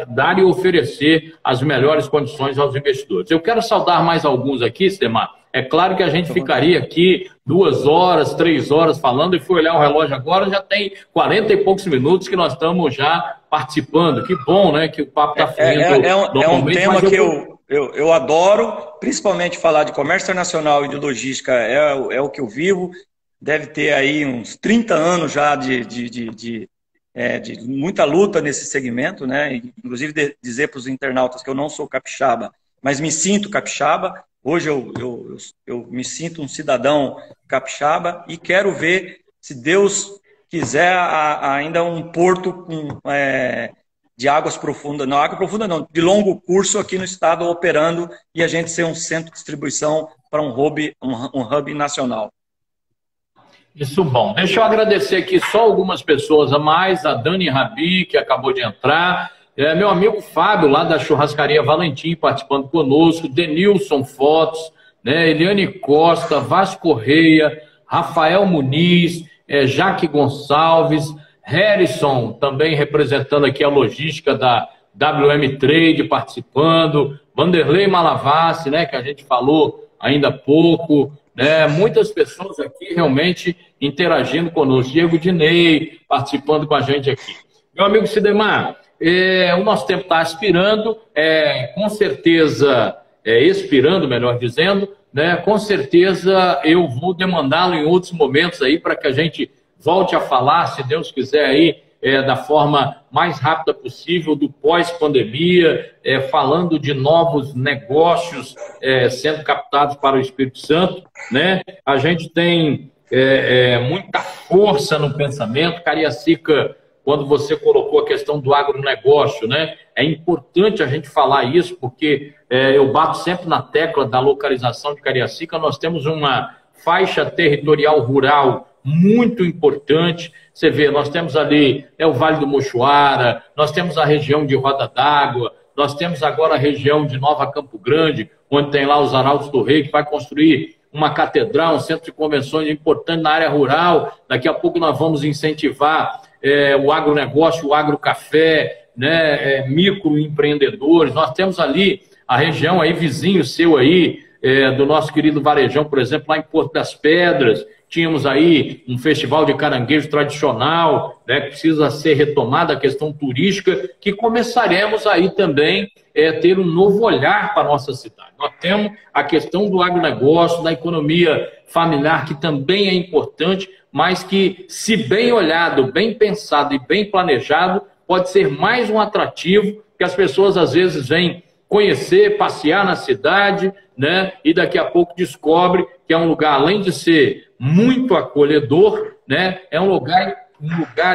dar e oferecer as melhores condições aos investidores. Eu quero saudar mais alguns aqui, Sidemar. É claro que a gente ficaria aqui 2 horas, 3 horas falando, e fui olhar o relógio agora, já tem 40 e poucos minutos que nós estamos já participando. Que bom, né? Que o papo está fluindo. É um tema que eu adoro, principalmente falar de comércio internacional e de logística, é o que eu vivo. Deve ter aí uns 30 anos já de muita luta nesse segmento, né? Inclusive dizer para os internautas que eu não sou capixaba, mas me sinto capixaba. Hoje eu me sinto um cidadão capixaba e quero ver se Deus quiser, ainda um porto com, de águas profundas, não, água profunda não, de longo curso aqui no estado operando e a gente ser um centro de distribuição para um hub nacional. Isso bom. Deixa eu agradecer aqui só algumas pessoas a mais, a Dani Rabi, que acabou de entrar, meu amigo Fábio, lá da Churrascaria Valentim, participando conosco, Denilson Fotos, né, Eliane Costa, Vasco Correia, Rafael Muniz, Jaque Gonçalves, Harrison, também representando aqui a logística da WM Trade, participando, Vanderlei Malavassi, né, que a gente falou ainda há pouco, né, muitas pessoas aqui realmente interagindo conosco, Diego Dinei participando com a gente aqui. Meu amigo Sidemar, o nosso tempo está aspirando, com certeza, expirando, melhor dizendo, né, com certeza eu vou demandá-lo em outros momentos aí para que a gente volte a falar, se Deus quiser, aí, da forma mais rápida possível do pós-pandemia, falando de novos negócios sendo captados para o Espírito Santo, né? A gente tem muita força no pensamento. Cariacica, quando você colocou a questão do agronegócio, né? É importante a gente falar isso, porque eu bato sempre na tecla da localização de Cariacica. Nós temos uma faixa territorial rural muito importante. Você vê, nós temos ali o Vale do Mochoara, nós temos a região de Roda d'Água, nós temos agora a região de Nova Campo Grande, onde tem lá os Arautos do Rei, que vai construir uma catedral, um centro de convenções importante na área rural. Daqui a pouco nós vamos incentivar o agronegócio, o agrocafé, né, microempreendedores. Nós temos ali a região aí, vizinho seu aí, do nosso querido Varejão, por exemplo, lá em Porto das Pedras. Tínhamos aí um festival de caranguejo tradicional, né, que precisa ser retomada, a questão turística, que começaremos aí também ter um novo olhar para a nossa cidade. Nós temos a questão do agronegócio, da economia familiar, que também é importante, mas que, se bem olhado, bem pensado e bem planejado, pode ser mais um atrativo que as pessoas às vezes vêm conhecer, passear na cidade, né, e daqui a pouco descobre que é um lugar, além de ser muito acolhedor, né, é um lugar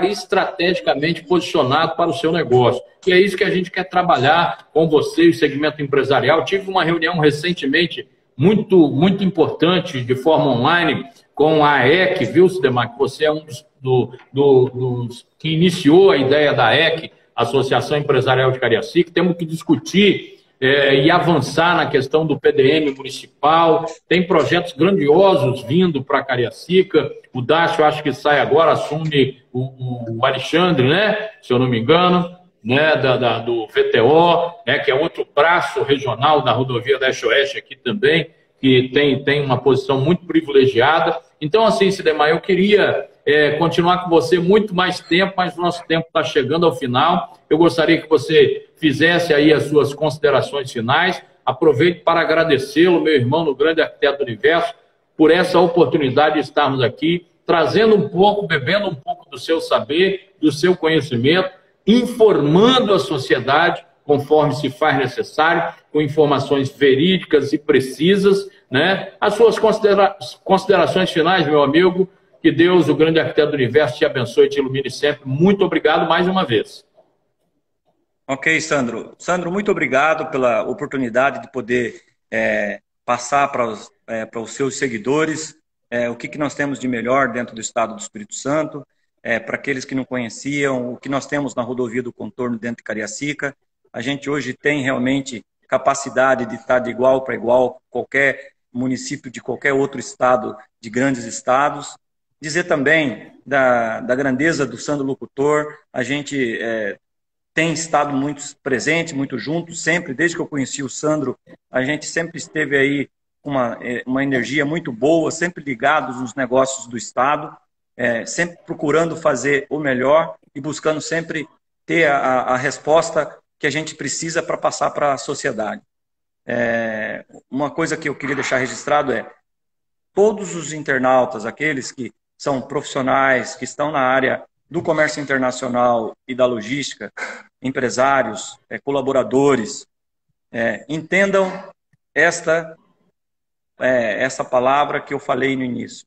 estrategicamente posicionado para o seu negócio. E é isso que a gente quer trabalhar com você, o segmento empresarial. Tive uma reunião recentemente muito importante, de forma online, com a AEC, viu, Sidemar, que você é um dos que iniciou a ideia da AEC, Associação Empresarial de Cariacica. Temos que discutir e avançar na questão do PDM municipal. Tem projetos grandiosos vindo para Cariacica. O Dácio, acho que sai agora, assume o Alexandre, né? Se eu não me engano, né? Do VTO, né? Que é outro braço regional da rodovia Leste-Oeste aqui também, que tem uma posição muito privilegiada. Então, assim, Sidemar, eu queria continuar com você muito mais tempo, mas o nosso tempo está chegando ao final. Eu gostaria que você fizesse aí as suas considerações finais. Aproveito para agradecê-lo, meu irmão, no grande arquiteto do universo, por essa oportunidade de estarmos aqui, trazendo um pouco, bebendo um pouco do seu saber, do seu conhecimento, informando a sociedade, conforme se faz necessário, com informações verídicas e precisas, né? As suas considerações finais, meu amigo. Que Deus, o grande arquiteto do universo, te abençoe e te ilumine sempre. Muito obrigado mais uma vez. Ok, Sandro. Sandro, muito obrigado pela oportunidade de poder passar para os seus seguidores o que nós temos de melhor dentro do estado do Espírito Santo, para aqueles que não conheciam, o que nós temos na rodovia do contorno dentro de Cariacica. A gente hoje tem realmente capacidade de estar de igual para igual com qualquer município de qualquer outro estado, de grandes estados. Dizer também da grandeza do Sandro Locutor. A gente tem estado muito presente, muito junto, sempre, desde que eu conheci o Sandro, a gente sempre esteve aí uma energia muito boa, sempre ligados nos negócios do estado, sempre procurando fazer o melhor e buscando sempre ter a resposta que a gente precisa para passar para a sociedade. Uma coisa que eu queria deixar registrado todos os internautas, aqueles que são profissionais, que estão na área do comércio internacional e da logística, empresários, colaboradores, entendam essa palavra que eu falei no início.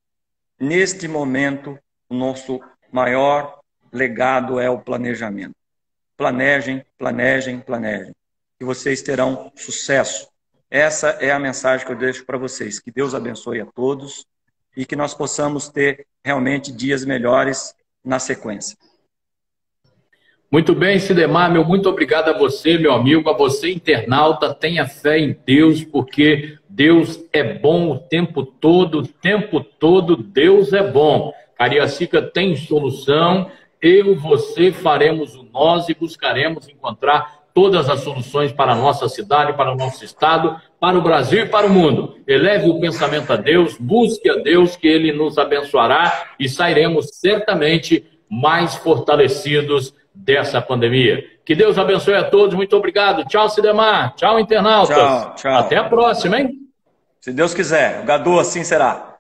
Neste momento, o nosso maior legado é o planejamento. Planejem, planejem, planejem. E vocês terão sucesso. Essa é a mensagem que eu deixo para vocês. Que Deus abençoe a todos e que nós possamos ter realmente dias melhores na sequência. Muito bem, Sidemar, muito obrigado a você, meu amigo, a você, internauta. Tenha fé em Deus, porque Deus é bom o tempo todo Deus é bom. Cariacica tem solução, você faremos o nós e buscaremos encontrar todas as soluções para a nossa cidade, para o nosso estado, para o Brasil e para o mundo. Eleve o pensamento a Deus, busque a Deus, que Ele nos abençoará e sairemos certamente mais fortalecidos dessa pandemia. Que Deus abençoe a todos. Muito obrigado. Tchau, Sidemar. Tchau, internautas. Tchau, tchau. Até a próxima, hein? Se Deus quiser. O Gadu assim será.